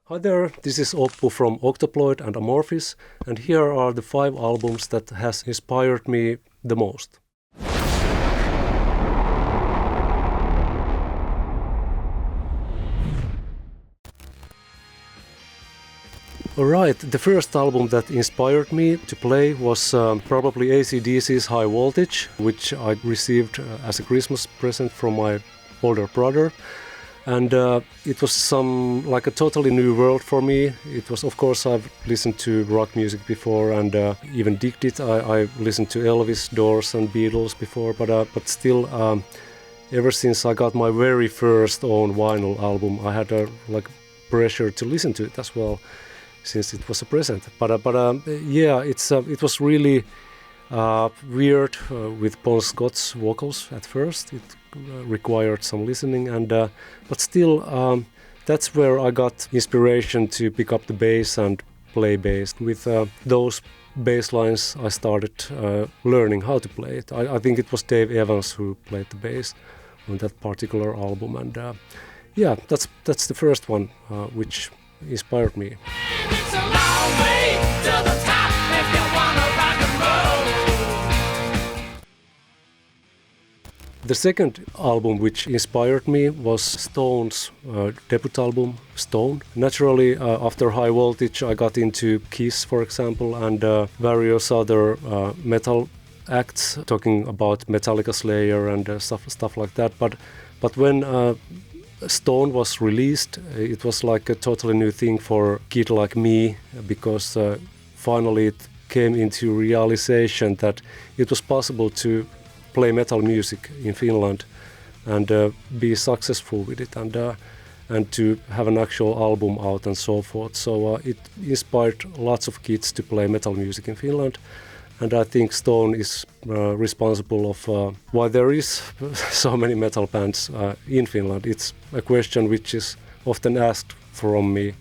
Hi there, this is Oppu from Octoploid and Amorphis, and here are the 5 albums that has inspired me the most. Alright, the first album that inspired me to play was probably AC/DC's High Voltage, which I received as a Christmas present from my older brother. And it was like a totally new world for me. It was, of course, I've listened to rock music before and even digged it. I listened to Elvis, Doors and Beatles before, but still, ever since I got my very first own vinyl album, I had pressure to listen to it as well, since it was a present. Yeah, it was really weird with Bon Scott's vocals at first. It required some listening, but still that's where I got inspiration to pick up the bass and play bass. With those bass lines I started learning how to play it. I think it was Dave Evans who played the bass on that particular album, and yeah, that's the first one which inspired me. It's a long way to the top if you wanna rock and roll. The second album which inspired me was Stone's debut album, Stone. Naturally, after High Voltage, I got into Kiss, for example, and various other metal acts, talking about Metallica, Slayer, and stuff like that. But when Stone was released, it was like a totally new thing for a kid like me, because finally it came into realization that it was possible to play metal music in Finland and be successful with it, and to have an actual album out and so forth. So it inspired lots of kids to play metal music in Finland, and I think Stone is responsible of why there is so many metal bands in Finland. It's a question which is often asked from me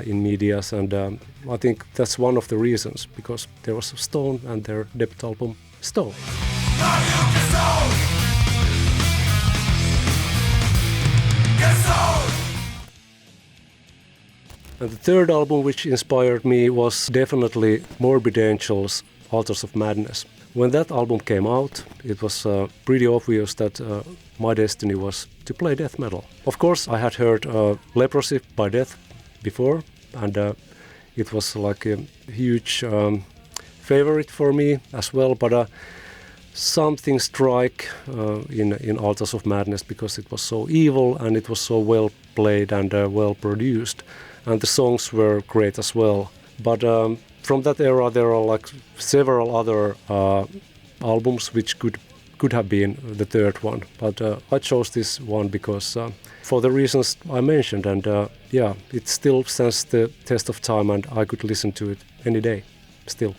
in medias, and I think that's one of the reasons, because there was Stone and their debut album, Stone. And the third album which inspired me was definitely Morbid Angel's Altars of Madness. When that album came out, it was pretty obvious that my destiny was to play death metal. Of course, I had heard Leprosy by Death before, and it was like a huge favorite for me as well, but something struck in Altars of Madness, because it was so evil and it was so well played and well produced, and the songs were great as well. But from that era there are like several other albums which could have been the third one, but I chose this one because for the reasons I mentioned, and yeah, it still stands the test of time, and I could listen to it any day still.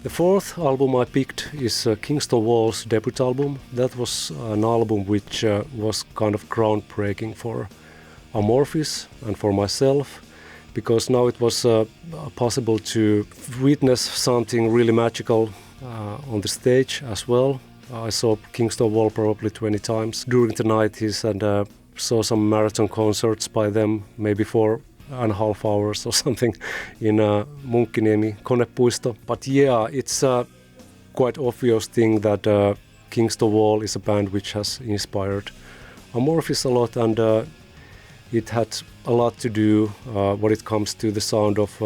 The fourth album I picked is Kingston Wall's debut album. That was an album which was kind of groundbreaking for Amorphis and for myself, because now it was possible to witness something really magical on the stage as well. I saw Kingston Wall probably 20 times during the 90s, and saw some marathon concerts by them, maybe 4.5 hours or something, in Munkkiniemi Konepuisto. But yeah, it's a quite obvious thing that Kingston Wall is a band which has inspired Amorphis a lot, and it had a lot to do when it comes to the sound of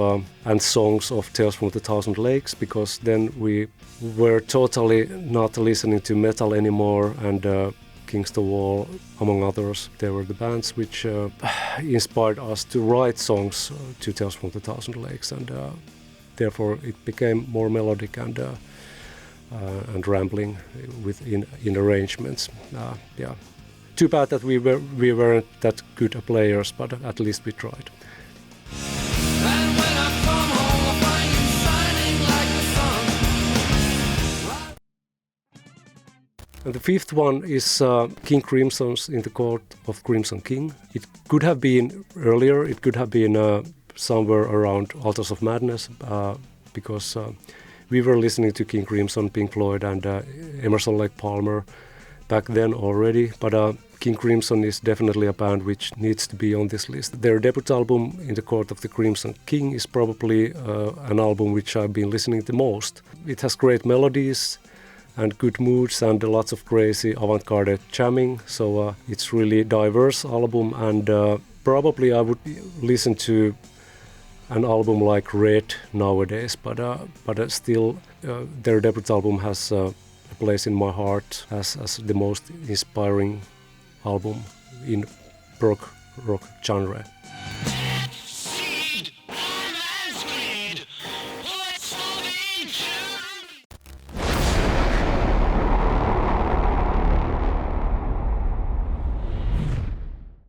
and songs of Tales from the Thousand Lakes, because then we were totally not listening to metal anymore, and Kingston Wall, among others, they were the bands which inspired us to write songs to Tales from the Thousand Lakes, and therefore it became more melodic and rambling in arrangements. Yeah, too bad that we weren't that good players, but at least we tried. And the fifth one is King Crimson's In the Court of Crimson King. It could have been earlier, it could have been somewhere around Altars of Madness, because We were listening to King Crimson, Pink Floyd and Emerson, Lake Palmer back then already, but King Crimson is definitely a band which needs to be on this list. Their debut album, In the Court of the Crimson King, is probably an album which I've been listening the most. It has great melodies and good moods and lots of crazy avant-garde jamming, so it's really diverse album, and probably I would listen to an album like Red nowadays, but still their debut album has a place in my heart as the most inspiring album in prog rock genre.